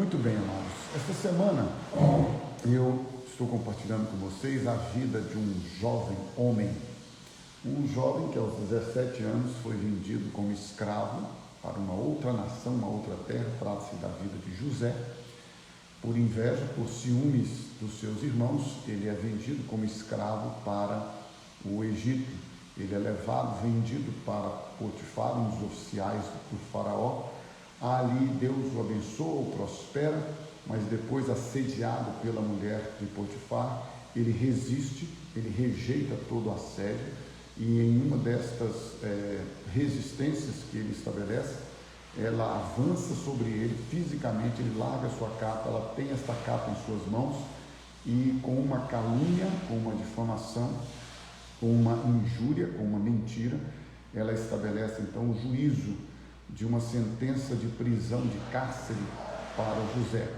Muito bem, amados. Esta semana eu estou compartilhando com vocês a vida de um jovem homem. Um jovem que aos 17 anos foi vendido como escravo para uma outra nação, uma outra terra. Trata-se da vida de José. Por inveja, por ciúmes dos seus irmãos, ele é vendido como escravo para o Egito. Ele é levado, vendido para Potifar, um dos oficiais do faraó. Ali Deus o abençoa, o prospera, mas depois, assediado pela mulher de Potifar, ele resiste, ele rejeita todo o assédio, e em uma destas resistências que ele estabelece, ela avança sobre ele fisicamente, ele larga a sua capa, ela tem esta capa em suas mãos, e com uma calúnia, com uma difamação, com uma injúria, com uma mentira, ela estabelece então o juízo de uma sentença de prisão, de cárcere para José.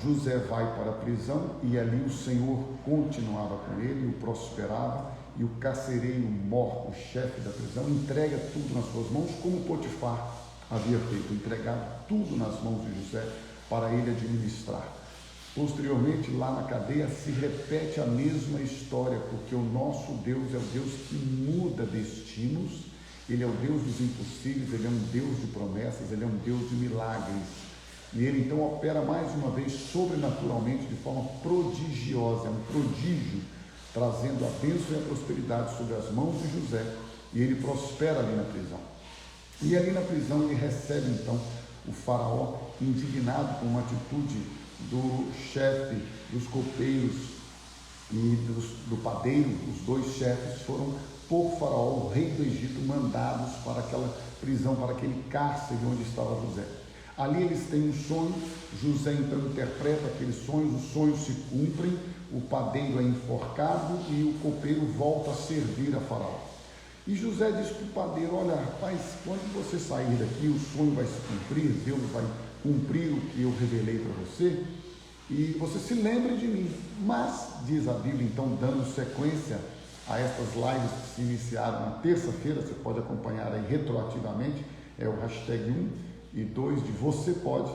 José vai para a prisão e ali o Senhor continuava com ele, o prosperava, e o carcereiro mor, o chefe da prisão, entrega tudo nas suas mãos, como Potifar havia feito, entregado tudo nas mãos de José para ele administrar. Posteriormente, lá na cadeia, se repete a mesma história, porque o nosso Deus é o Deus que muda destinos. Ele é o Deus dos impossíveis, Ele é um Deus de promessas, Ele é um Deus de milagres. E Ele então opera mais uma vez sobrenaturalmente, de forma prodigiosa, é um prodígio, trazendo a bênção e a prosperidade sobre as mãos de José, e ele prospera ali na prisão. E ali na prisão ele recebe então o faraó, indignado com uma atitude do chefe, dos copeiros e do padeiro. Os dois chefes foram por faraó, o rei do Egito, mandados para aquela prisão, para aquele cárcere onde estava José. Ali eles têm um sonho, José então interpreta aqueles sonhos, os sonhos se cumprem, o padeiro é enforcado e o copeiro volta a servir a faraó. E José diz para o padeiro: olha, rapaz, quando você sair daqui, o sonho vai se cumprir, Deus vai cumprir o que eu revelei para você, e você se lembre de mim. Mas, diz a Bíblia, então, dando sequência a estas lives que se iniciaram na terça-feira, você pode acompanhar aí retroativamente, é o hashtag 1 e 2 de Você Pode,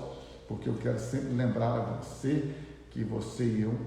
porque eu quero sempre lembrar a você que você e eu,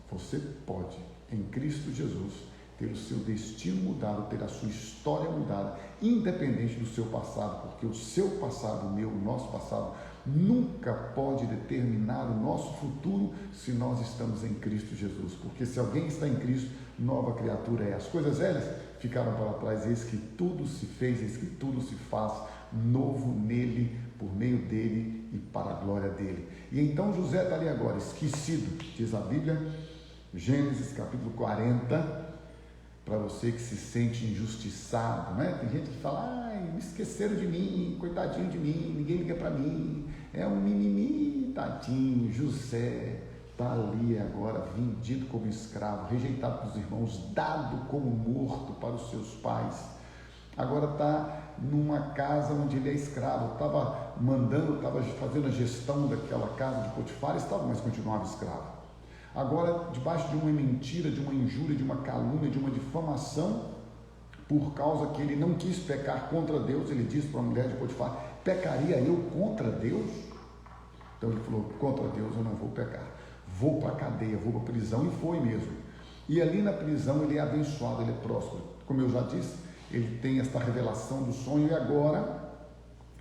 você pode, em Cristo Jesus, ter o seu destino mudado, ter a sua história mudada, independente do seu passado, porque o seu passado, o meu, o nosso passado, nunca pode determinar o nosso futuro se nós estamos em Cristo Jesus, porque se alguém está em Cristo, nova criatura é. As coisas velhas ficaram para trás, eis que tudo se fez, eis que tudo se faz novo nele, por meio dele e para a glória dele. E então José está ali agora, esquecido, diz a Bíblia, Gênesis capítulo 40, para você que se sente injustiçado, né? Tem gente que fala: ai, me esqueceram de mim, coitadinho de mim, ninguém liga para mim, é um mimimi, tadinho. José está ali agora, vendido como escravo, rejeitado pelos irmãos, dado como morto para os seus pais. Agora está numa casa onde ele é escravo, estava fazendo a gestão daquela casa de Potifar, mas continuava escravo. Agora, debaixo de uma mentira, de uma injúria, de uma calúnia, de uma difamação, por causa que ele não quis pecar contra Deus, ele disse para a mulher de Potifar: pecaria eu contra Deus? Então ele falou: contra Deus eu não vou pecar, vou para a cadeia, vou para a prisão, e foi mesmo. E ali na prisão ele é abençoado, ele é próspero. Como eu já disse, ele tem esta revelação do sonho, e agora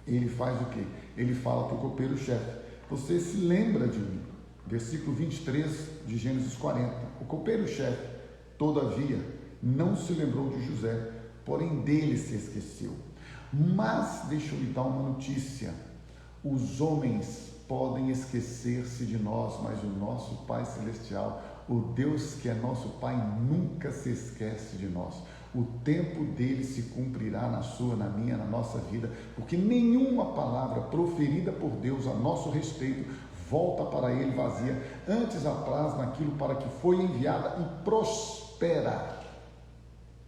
ele faz o quê? Ele fala para o copeiro-chefe: você se lembra de mim? Versículo 23 de Gênesis 40. O copeiro-chefe, todavia, não se lembrou de José, porém dele se esqueceu. Mas, deixa eu lhe dar uma notícia: os homens podem esquecer-se de nós, mas o nosso Pai Celestial, o Deus que é nosso Pai, nunca se esquece de nós. O tempo dele se cumprirá na sua, na minha, na nossa vida, porque nenhuma palavra proferida por Deus a nosso respeito volta para ele vazia, antes apraz naquilo para que foi enviada e prospera.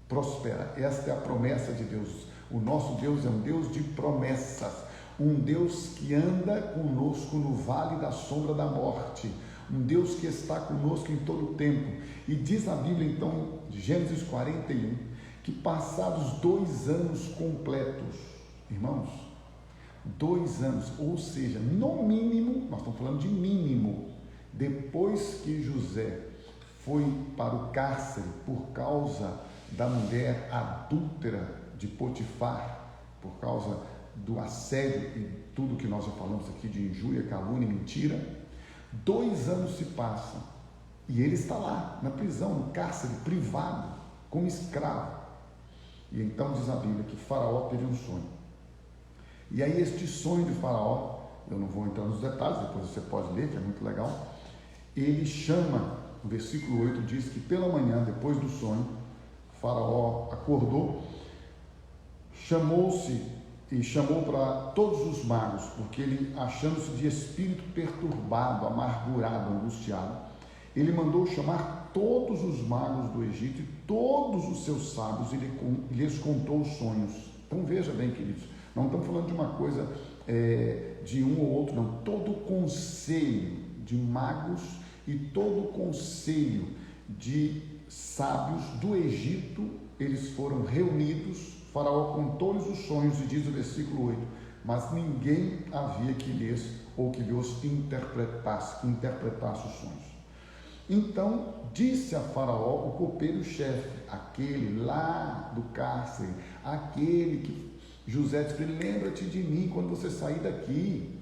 Prospera, esta é a promessa de Deus. O nosso Deus é um Deus de promessas, um Deus que anda conosco no vale da sombra da morte, um Deus que está conosco em todo o tempo. E diz a Bíblia então, Gênesis 41, que passados 2 anos completos, irmãos, 2 anos, ou seja, no mínimo, nós estamos falando de mínimo, depois que José foi para o cárcere por causa da mulher adúltera de Potifar, por causa do assédio e tudo que nós já falamos aqui de injúria, calúnia e mentira, 2 anos se passam e ele está lá na prisão, no cárcere privado, como escravo. E então diz a Bíblia que Faraó teve um sonho. E aí este sonho de Faraó, eu não vou entrar nos detalhes, depois você pode ler, que é muito legal. Ele chama, o versículo 8 diz que pela manhã, depois do sonho, Faraó acordou, chamou para todos os magos, porque ele, achando-se de espírito perturbado, amargurado, angustiado, ele mandou chamar todos os magos do Egito e todos os seus sábios e lhes contou os sonhos. Então veja bem, queridos, não estamos falando de uma coisa de um ou outro, não. Todo o conselho de magos e todo o conselho de sábios do Egito, eles foram reunidos. Faraó contou-lhes os sonhos e diz o versículo 8, mas ninguém havia que lhes ou que os interpretasse os sonhos. Então disse a Faraó o copeiro-chefe, aquele lá do cárcere, aquele que José disse para ele: lembra-te de mim quando você sair daqui.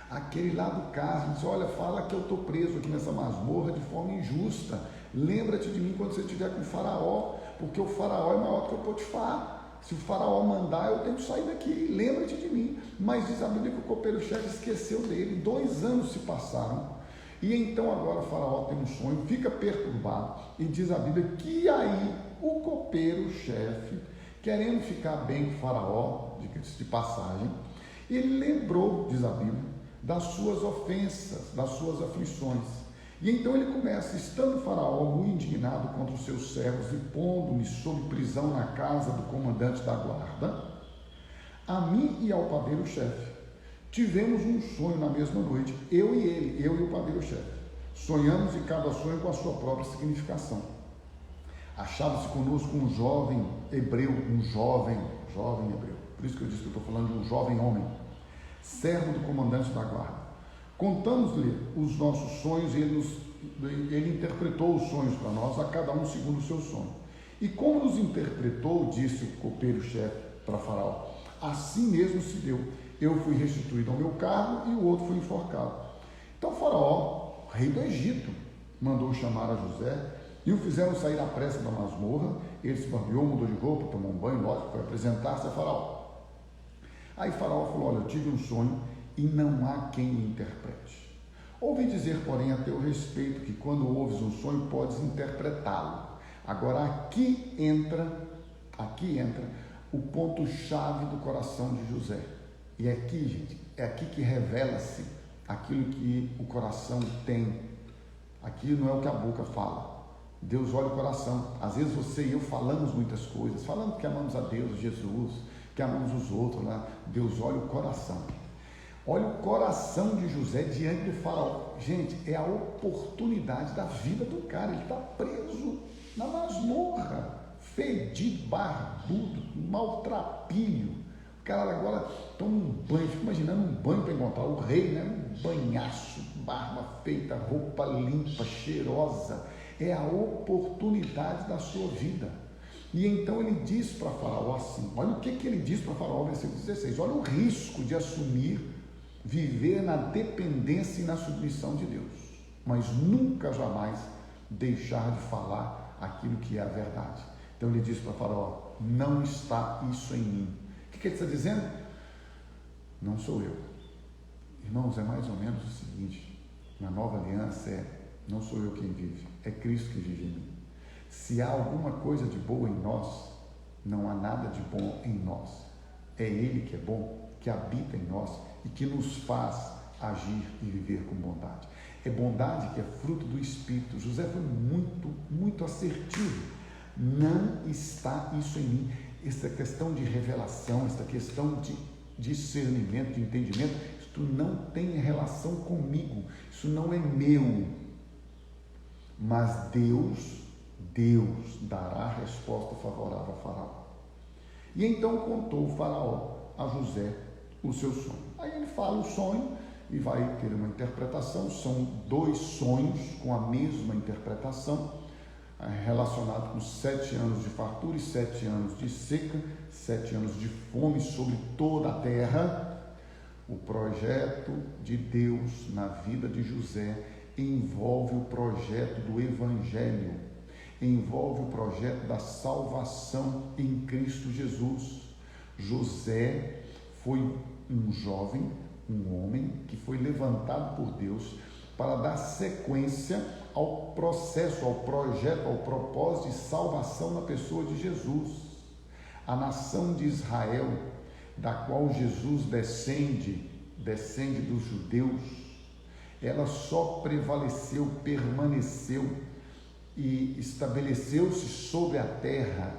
Aquele lá do cárcere disse: olha, fala que eu estou preso aqui nessa masmorra de forma injusta. Lembra-te de mim quando você estiver com o Faraó, porque o Faraó é maior que o Potifar. Se o Faraó mandar, eu tenho que sair daqui. Lembra-te de mim. Mas diz a Bíblia que o copeiro-chefe esqueceu dele. 2 anos se passaram. E então agora o Faraó tem um sonho, fica perturbado. E diz a Bíblia que aí o copeiro-chefe, querendo ficar bem com o Faraó, de passagem, ele lembrou, diz a Bíblia, das suas ofensas, das suas aflições. E então ele começa: estando o Faraó muito indignado contra os seus servos e pondo-me sob prisão na casa do comandante da guarda, a mim e ao padeiro-chefe tivemos um sonho na mesma noite, eu e o padeiro-chefe. Sonhamos, e cada sonho com a sua própria significação. Achava-se conosco um jovem hebreu, por isso que eu disse que eu estou falando de um jovem homem, servo do comandante da guarda. Contamos-lhe os nossos sonhos e ele interpretou os sonhos para nós, a cada um segundo o seu sonho. E como nos interpretou, disse o copeiro-chefe para Faraó, assim mesmo se deu. Eu fui restituído ao meu cargo e o outro foi enforcado. Então Faraó, rei do Egito, mandou chamar a José e o fizeram sair à pressa da masmorra. Ele se barbeou, mudou de roupa, tomou um banho, lógico, foi apresentar-se a Faraó. Aí Faraó falou: olha, eu tive um sonho e não há quem me interprete. Ouvi dizer, porém, a teu respeito, que quando ouves um sonho, podes interpretá-lo. Agora aqui entra o ponto-chave do coração de José. E é aqui, gente, é aqui que revela-se aquilo que o coração tem. Aqui não é o que a boca fala. Deus olha o coração. Às vezes você e eu falamos muitas coisas, falando que amamos a Deus, Jesus, que amamos os outros, né? Deus olha o coração. Olha o coração de José diante do Faraó. Gente, é a oportunidade da vida do cara. Ele está preso na masmorra, fedido, barbudo, maltrapilho. O cara agora toma um banho, fica imaginando um banho para encontrar o rei, né? Um banhaço, barba feita, roupa limpa, cheirosa. É a oportunidade da sua vida. E então ele diz para Faraó assim, olha o que ele diz para Faraó, versículo 16, olha o risco de assumir, viver na dependência e na submissão de Deus, mas nunca, jamais deixar de falar aquilo que é a verdade. Então ele diz para Faraó: não está isso em mim. O que ele está dizendo? Não sou eu. Irmãos, é mais ou menos o seguinte, na nova aliança não sou eu quem vive, é Cristo que vive em mim. Se há alguma coisa de boa em nós, não há nada de bom em nós. É Ele que é bom, que habita em nós e que nos faz agir e viver com bondade. É bondade que é fruto do Espírito. José foi muito assertivo. Não está isso em mim. Essa questão de revelação, essa questão de discernimento, de entendimento, isso não tem relação comigo. Isso não é meu. Mas Deus dará a resposta favorável a Faraó. E então contou o Faraó a José o seu sonho. Aí ele fala o sonho e vai ter uma interpretação. São 2 sonhos com a mesma interpretação, relacionado com 7 anos de fartura e 7 anos de seca, 7 anos de fome sobre toda a terra. O projeto de Deus na vida de José envolve o projeto do Evangelho, envolve o projeto da salvação em Cristo Jesus. José foi um jovem, um homem que foi levantado por Deus para dar sequência ao processo, ao projeto, ao propósito de salvação na pessoa de Jesus. A nação de Israel, da qual Jesus descende dos judeus, ela só prevaleceu, permaneceu e estabeleceu-se sobre a terra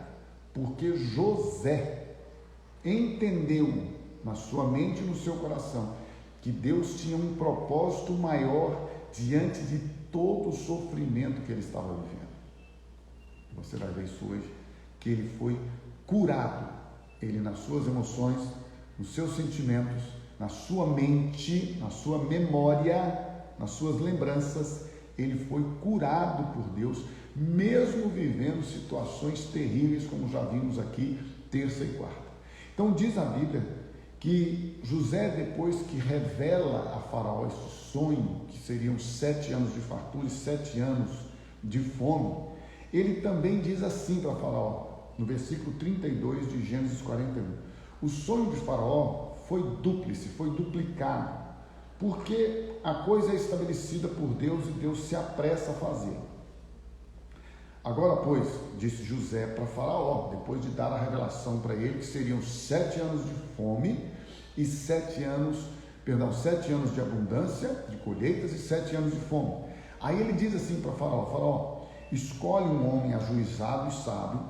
porque José entendeu na sua mente e no seu coração que Deus tinha um propósito maior diante de todo o sofrimento que ele estava vivendo. Você vai ver isso hoje, que ele foi curado, ele nas suas emoções, nos seus sentimentos, na sua mente, na sua memória, nas suas lembranças, ele foi curado por Deus, mesmo vivendo situações terríveis, como já vimos aqui, terça e quarta. Então diz a Bíblia que José, depois que revela a Faraó esse sonho, que seriam 7 anos de fartura e 7 anos de fome, ele também diz assim para Faraó, no versículo 32 de Gênesis 41, o sonho de Faraó foi dúplice, foi duplicado, porque a coisa é estabelecida por Deus e Deus se apressa a fazer. Agora, pois, disse José para Faraó, depois de dar a revelação para ele, que seriam 7 anos de fome e 7 anos de abundância, de colheitas e 7 anos de fome. Aí ele diz assim para Faraó, Faraó, escolhe um homem ajuizado e sábio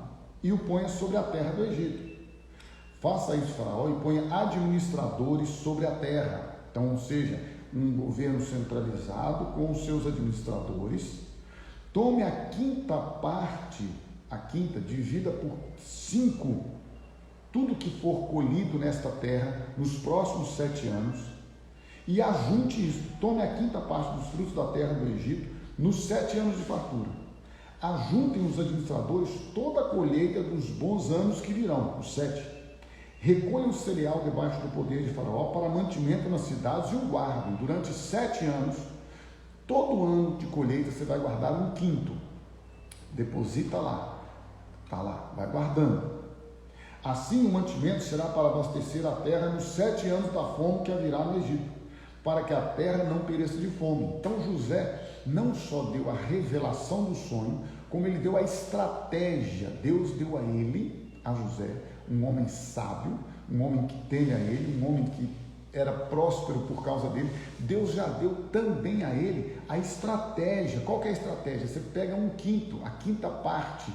e o ponha sobre a terra do Egito. Faça isso, Faraó, e ponha administradores sobre a terra. Então, ou seja, um governo centralizado com os seus administradores. Tome a quinta parte, divida por 5, tudo que for colhido nesta terra nos próximos 7 anos, e ajunte isso. Tome a quinta parte dos frutos da terra do Egito nos 7 anos de fartura. Ajuntem os administradores toda a colheita dos bons anos que virão, os 7. Recolham o cereal debaixo do poder de Faraó para mantimento nas cidades e o guardem durante 7 anos. Todo ano de colheita você vai guardar 1/5. Deposita lá. Está lá, vai guardando. Assim o mantimento será para abastecer a terra nos 7 anos da fome que haverá no Egito, para que a terra não pereça de fome. Então José não só deu a revelação do sonho, como ele deu a estratégia. Deus deu a ele, a José, um homem sábio, um homem que teme a ele, um homem que era próspero por causa dele. Deus já deu também a ele a estratégia. Qual que é a estratégia? Você pega 1/5, a quinta parte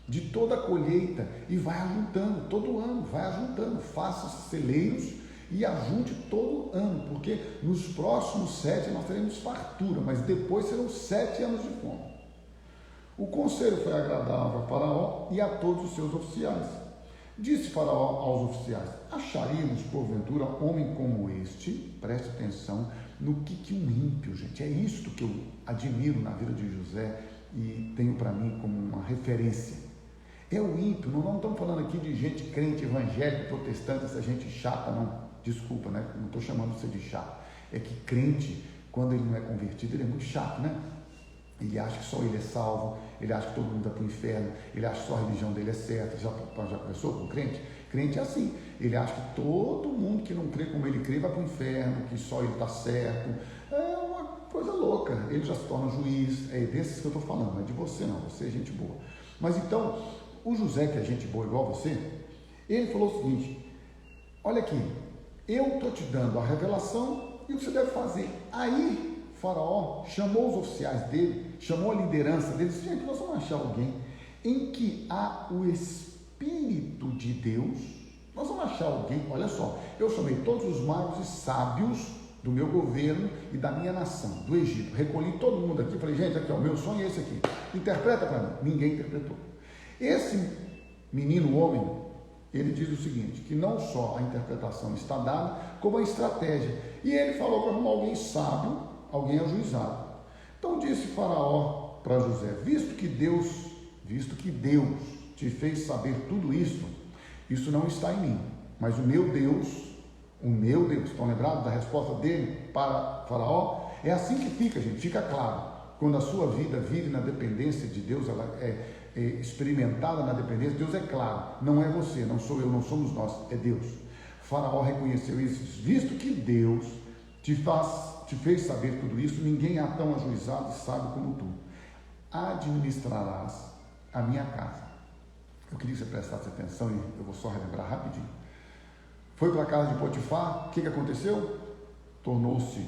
de toda a colheita e vai ajuntando, todo ano, vai ajuntando, faça celeiros e ajunte todo ano, porque nos próximos 7 nós teremos fartura, mas depois serão 7 anos de fome. O conselho foi agradável a Faraó e a todos os seus oficiais. Disse Faraó aos oficiais, acharíamos porventura homem como este? Preste atenção no que um ímpio, gente, é isto que eu admiro na vida de José e tenho para mim como uma referência. É o ímpio, não estamos falando aqui de gente crente, evangélico, protestante, essa gente chata, não, desculpa, né? Não estou chamando você de chato, é que crente, quando ele não é convertido, ele é muito chato, né? Ele acha que só ele é salvo, ele acha que todo mundo vai para o inferno, ele acha que só a religião dele é certa. Já pensou com crente? Crente é assim, ele acha que todo mundo que não crê como ele crê vai para o inferno, que só ele está certo. É uma coisa louca, ele já se torna juiz. É desses que eu estou falando, não é de você não, você é gente boa. Mas então, o José, que é gente boa igual a você, ele falou o seguinte, olha aqui, eu estou te dando a revelação e o que você deve fazer. Aí Faraó chamou os oficiais dele, chamou a liderança dele, disse, gente, nós vamos achar alguém em que há o Espírito de Deus, nós vamos achar alguém, olha só, eu chamei todos os magos e sábios do meu governo e da minha nação, do Egito, recolhi todo mundo aqui, falei, gente, aqui, ó, o meu sonho é esse aqui, interpreta para mim, ninguém interpretou. Esse menino homem, ele diz o seguinte, que não só a interpretação está dada, como a estratégia. E ele falou para arrumar alguém sábio, alguém ajuizado. Então disse Faraó para José, visto que Deus te fez saber tudo isso, isso não está em mim, mas o meu Deus, estão lembrados da resposta dele para Faraó? É assim que fica, gente, fica claro. Quando a sua vida vive na dependência de Deus, ela é experimentada na dependência, Deus é claro, não é você, não sou eu, não somos nós, é Deus. Faraó reconheceu isso, visto que Deus te fez saber tudo isso, ninguém há tão ajuizado e sábio como tu. Administrarás a minha casa. Eu queria que você prestasse atenção e eu vou só relembrar rapidinho. Foi para a casa de Potifar, o que aconteceu? Tornou-se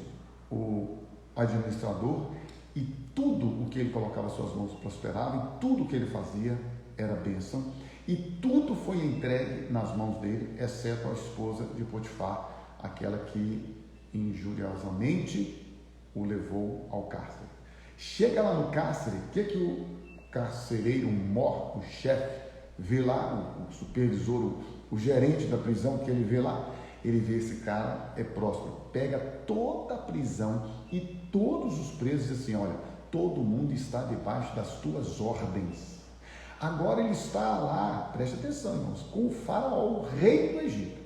o administrador e tudo o que ele colocava suas mãos prosperava e tudo o que ele fazia era bênção e tudo foi entregue nas mãos dele, exceto a esposa de Potifar, aquela que injuriosamente o levou ao cárcere. Chega lá no cárcere, o que o carcereiro mor, o chefe, vê lá, o supervisor, o gerente da prisão, que ele vê lá? Ele vê esse cara é próspero, pega toda a prisão e todos os presos e diz assim, olha, todo mundo está debaixo das tuas ordens. Agora ele está lá, preste atenção, irmãos, com o Faraó, o rei do Egito.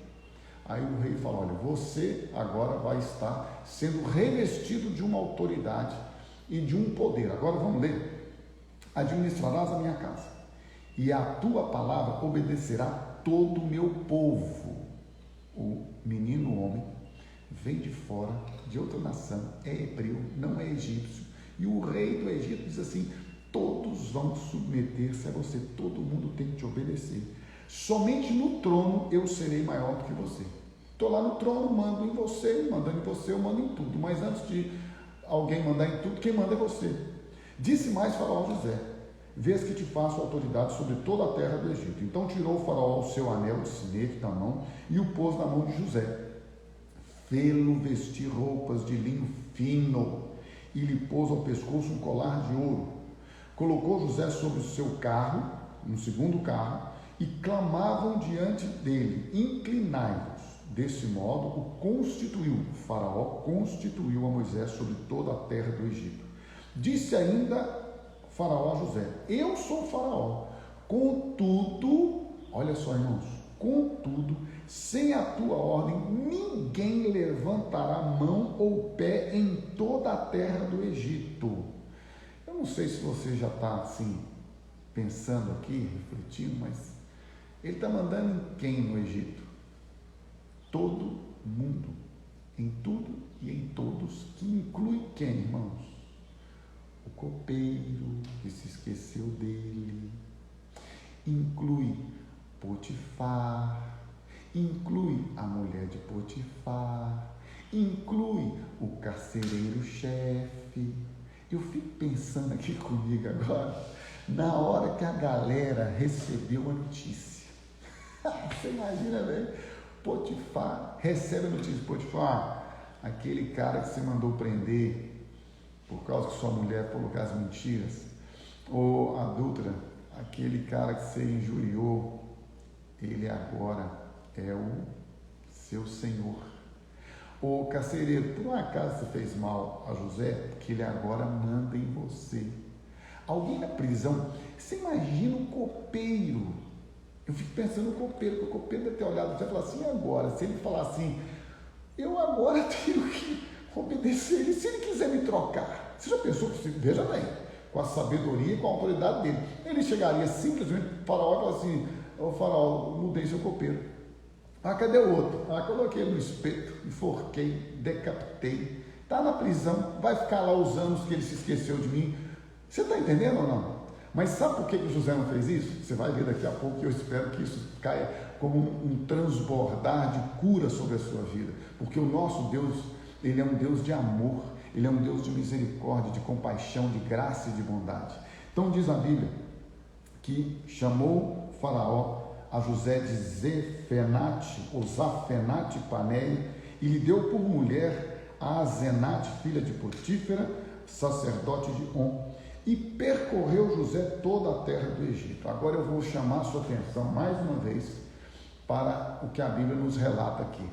Aí o rei fala, olha, você agora vai estar sendo revestido de uma autoridade e de um poder. Agora vamos ler. Administrarás a minha casa e a tua palavra obedecerá todo o meu povo. O menino homem vem de fora, de outra nação, é hebreu, não é egípcio. E o rei do Egito diz assim, todos vão submeter-se a você, todo mundo tem que te obedecer. Somente no trono eu serei maior do que você. Estou lá no trono, mando em você, mandando em você, eu mando em tudo. Mas antes de alguém mandar em tudo, quem manda é você. Disse mais Faraó a José, vês que te faço autoridade sobre toda a terra do Egito. Então tirou o Faraó o seu anel de sinete da mão e o pôs na mão de José. Fê-lo vestir roupas de linho fino e lhe pôs ao pescoço um colar de ouro. Colocou José sobre o seu carro, no segundo carro, e clamavam diante dele, inclinai-vos. Desse modo o Faraó constituiu a Moisés sobre toda a terra do Egito. Disse ainda Faraó a José, eu sou Faraó, contudo, olha só irmãos, contudo, sem a tua ordem, ninguém levantará mão ou pé em toda a terra do Egito. Eu não sei se você já está assim, pensando aqui, refletindo, mas ele está mandando em quem no Egito? Todo mundo, em tudo e em todos, que inclui quem, irmãos? O copeiro que se esqueceu dele, inclui Potifar, inclui a mulher de Potifar, inclui o carcereiro-chefe. Eu fico pensando aqui comigo agora, na hora que a galera recebeu a notícia. Você imagina, né? Potifar recebe a notícia, Potifar, aquele cara que você mandou prender por causa que sua mulher colocou as mentiras, ou adúltera, aquele cara que você injuriou, ele agora é o seu senhor. O carcereiro, por um acaso você fez mal a José, porque ele agora manda em você. Alguém na prisão, você imagina um copeiro. Eu fico pensando no copeiro, porque o copeiro deve ter olhado e falar assim, e agora? Se ele falar assim, eu agora tenho que obedecer ele, se ele quiser me trocar. Você já pensou que, veja bem, com a sabedoria e com a autoridade dele, ele chegaria simplesmente para o Faraó e falaria assim, ô Faraó, mudei seu copeiro. Ah, cadê o outro? Ah, coloquei ele no espeto, enforquei, decapitei, está na prisão, vai ficar lá os anos que ele se esqueceu de mim. Você está entendendo ou não? Mas sabe por que o José não fez isso? Você vai ver daqui a pouco, e eu espero que isso caia como um transbordar de cura sobre a sua vida. Porque o nosso Deus, Ele é um Deus de amor, Ele é um Deus de misericórdia, de compaixão, de graça e de bondade. Então diz a Bíblia que chamou Faraó a José de Zefenate, ou Zafenate Paneia, e lhe deu por mulher a Azenate, filha de Potífera, sacerdote de On. E percorreu José toda a terra do Egito. Agora eu vou chamar a sua atenção mais uma vez para o que a Bíblia nos relata aqui.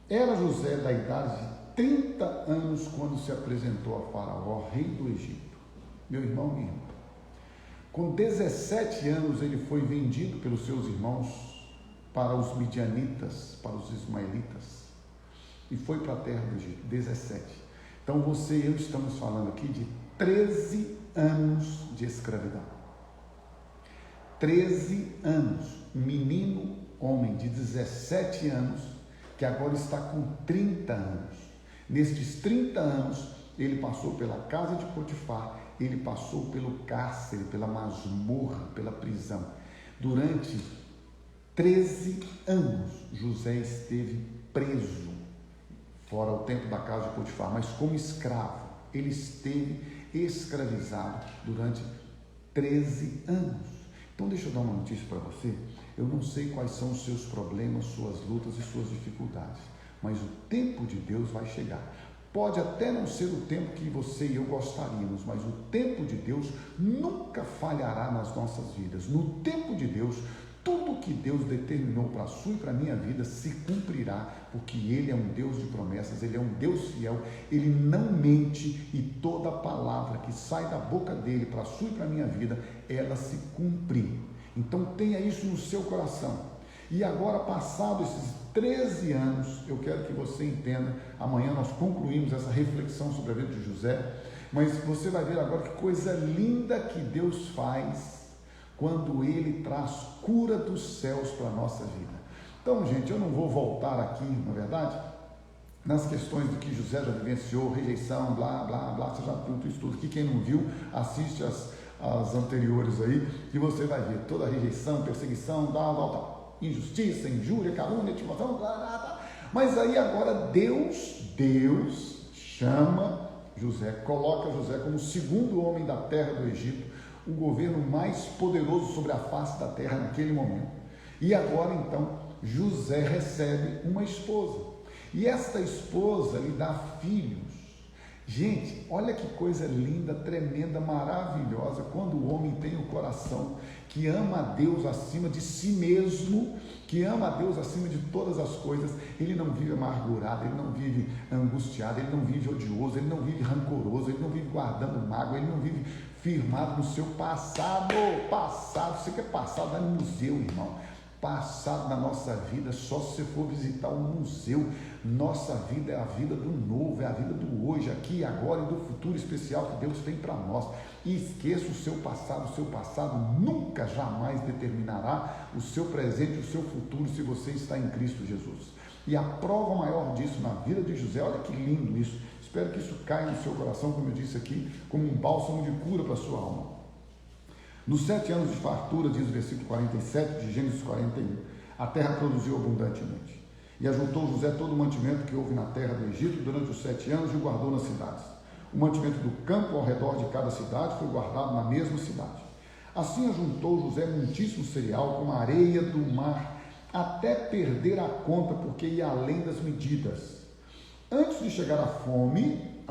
Era José da idade de 30 anos quando se apresentou a Faraó, rei do Egito. Meu irmão, minha irmã. Com 17 anos ele foi vendido pelos seus irmãos para os midianitas, para os ismaelitas, e foi para a terra do Egito. 17. Então você e eu estamos falando aqui de 13 anos de escravidão. 13 anos. Um menino, homem de 17 anos, que agora está com 30 anos. Nestes 30 anos, ele passou pela casa de Potifar, ele passou pelo cárcere, pela masmorra, pela prisão. Durante 13 anos, José esteve preso, fora o tempo da casa de Potifar, mas como escravo. Ele esteve escravizado durante 13 anos. Então deixa eu dar uma notícia para você. Eu não sei quais são os seus problemas, suas lutas e suas dificuldades, mas o tempo de Deus vai chegar. Pode até não ser o tempo que você e eu gostaríamos, mas o tempo de Deus nunca falhará nas nossas vidas. No tempo de Deus, tudo que Deus determinou para a sua e para a minha vida se cumprirá, porque Ele é um Deus de promessas, Ele é um Deus fiel, Ele não mente, e toda palavra que sai da boca dEle para a sua e para a minha vida, ela se cumpre. Então tenha isso no seu coração. E agora, passados esses 13 anos, eu quero que você entenda, amanhã nós concluímos essa reflexão sobre a vida de José, mas você vai ver agora que coisa linda que Deus faz quando Ele traz cura dos céus para a nossa vida. Então, gente, eu não vou voltar aqui, na verdade, nas questões do que José já vivenciou, rejeição, blá, blá, blá, você já viu tudo isso tudo aqui. Quem não viu, assiste as anteriores aí, e você vai ver toda a rejeição, perseguição, tal, injustiça, injúria, calúnia, difamação, blá, blá, blá. Mas aí agora Deus chama José, coloca José como o segundo homem da terra do Egito, o governo mais poderoso sobre a face da terra naquele momento. E agora então José recebe uma esposa, e esta esposa lhe dá filhos. Gente, olha que coisa linda, tremenda, maravilhosa, quando o homem tem o coração que ama a Deus acima de si mesmo, que ama a Deus acima de todas as coisas. Ele não vive amargurado, ele não vive angustiado, ele não vive odioso, ele não vive rancoroso, ele não vive guardando mágoa, ele não vive firmado no seu passado. Você quer passado lá no museu, irmão? Passado na nossa vida, só se você for visitar um museu. Nossa vida é a vida do novo, é a vida do hoje, aqui e agora, e do futuro especial que Deus tem para nós. E esqueça o seu passado nunca, jamais determinará o seu presente e o seu futuro se você está em Cristo Jesus. E a prova maior disso na vida de José, olha que lindo isso, espero que isso caia no seu coração, como eu disse aqui, como um bálsamo de cura para a sua alma. Nos 7 anos de fartura, diz o versículo 47 de Gênesis 41, a terra produziu abundantemente. E ajuntou José todo o mantimento que houve na terra do Egito durante os 7 anos e o guardou nas cidades. O mantimento do campo ao redor de cada cidade foi guardado na mesma cidade. Assim ajuntou José muitíssimo cereal como a areia do mar, até perder a conta, porque ia além das medidas. Antes de chegar a fome,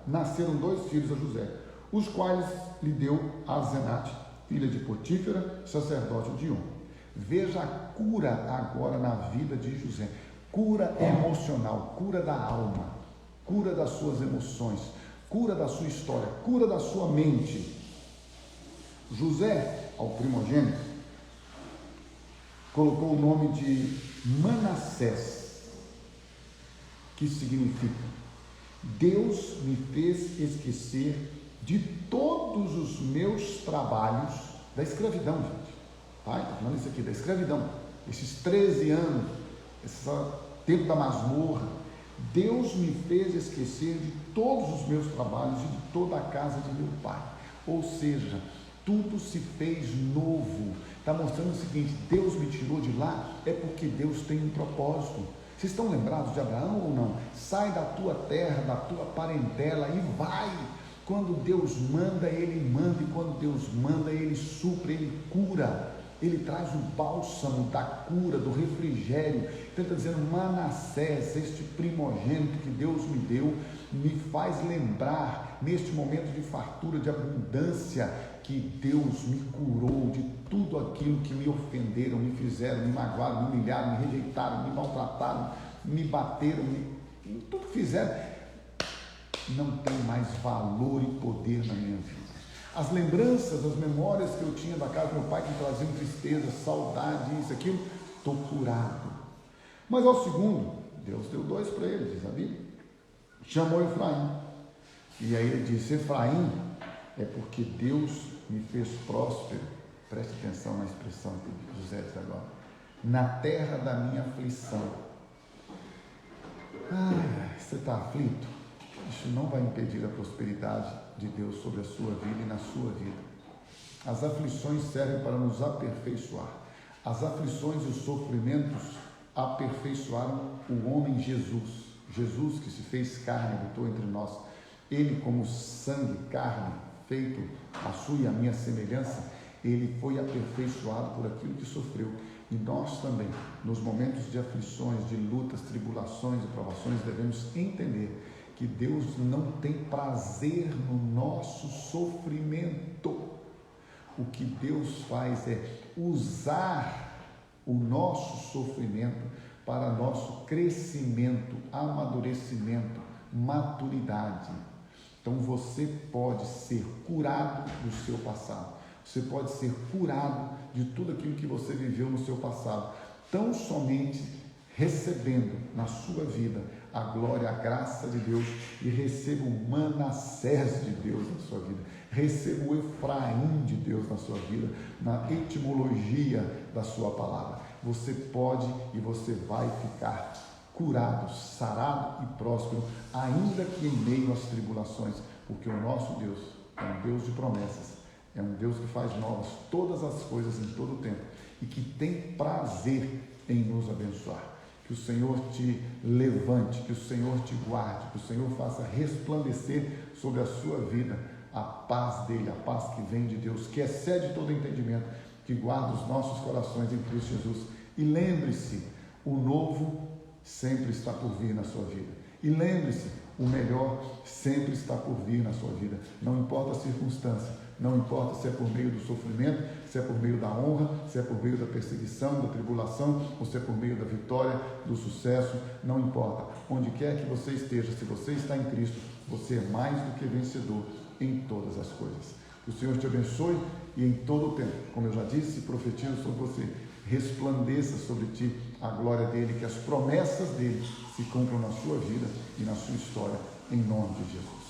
nasceram 2 filhos a José, os quais lhe deu a Asenate, filha de Potífera, sacerdote de On. Veja a cura agora na vida de José, cura emocional, cura da alma, cura das suas emoções, cura da sua história, cura da sua mente. José, ao primogênito, colocou o nome de Manassés, que significa: Deus me fez esquecer de todos os meus trabalhos da escravidão, gente. Tá? Estou falando isso aqui, da escravidão. Esses 13 anos, esse tempo da masmorra, Deus me fez esquecer de todos os meus trabalhos e de toda a casa de meu pai. Ou seja, tudo se fez novo. Está mostrando o seguinte: Deus me tirou de lá, é porque Deus tem um propósito. Vocês estão lembrados de Abraão ou não? Sai da tua terra, da tua parentela e vai. Quando Deus manda, Ele manda, e quando Deus manda, Ele supre, Ele cura, Ele traz o bálsamo da cura, do refrigério Então ele está dizendo: Manassés, este primogênito que Deus me deu, me faz lembrar, neste momento de fartura, de abundância, que Deus me curou de tudo aquilo que me ofenderam, me fizeram, me magoaram, me humilharam, me rejeitaram, me maltrataram, me bateram, tudo que fizeram, não tem mais valor e poder na minha vida. As lembranças, as memórias que eu tinha da casa do meu pai, que me traziam tristeza, saudade, isso, aquilo, estou curado. Mas ao segundo, Deus deu 2 para ele, diz a Bíblia. Chamou Efraim. E aí ele disse: Efraim é porque Deus me fez próspero. Preste atenção na expressão que José diz agora: na terra da minha aflição. Você está aflito? Isso não vai impedir a prosperidade de Deus sobre a sua vida e na sua vida. As aflições servem para nos aperfeiçoar. As aflições e os sofrimentos aperfeiçoaram o homem Jesus. Jesus que se fez carne, habitou entre nós. Ele, como sangue, carne, feito a sua e a minha semelhança, ele foi aperfeiçoado por aquilo que sofreu. E nós também, nos momentos de aflições, de lutas, tribulações e provações, devemos entender que Deus não tem prazer no nosso sofrimento. O que Deus faz é usar o nosso sofrimento para nosso crescimento, amadurecimento, maturidade. Então você pode ser curado do seu passado, você pode ser curado de tudo aquilo que você viveu no seu passado, tão somente recebendo na sua vida a glória, a graça de Deus, e receba o Manassés de Deus na sua vida, receba o Efraim de Deus na sua vida, na etimologia da sua palavra. Você pode e você vai ficar curado, sarado e próspero, ainda que em meio às tribulações, porque o nosso Deus é um Deus de promessas, é um Deus que faz novas todas as coisas em todo o tempo e que tem prazer em nos abençoar. Que o Senhor te levante, que o Senhor te guarde, que o Senhor faça resplandecer sobre a sua vida a paz dele, a paz que vem de Deus, que excede todo entendimento, que guarda os nossos corações em Cristo Jesus. E lembre-se, o novo sempre está por vir na sua vida. E lembre-se, o melhor sempre está por vir na sua vida. Não importa a circunstância, não importa se é por meio do sofrimento, se é por meio da honra, se é por meio da perseguição, da tribulação, ou se é por meio da vitória, do sucesso, não importa. Onde quer que você esteja, se você está em Cristo, você é mais do que vencedor em todas as coisas. Que o Senhor te abençoe e em todo o tempo, como eu já disse, profetizo sobre você, resplandeça sobre ti a glória dele, que as promessas dele se cumpram na sua vida e na sua história, em nome de Jesus.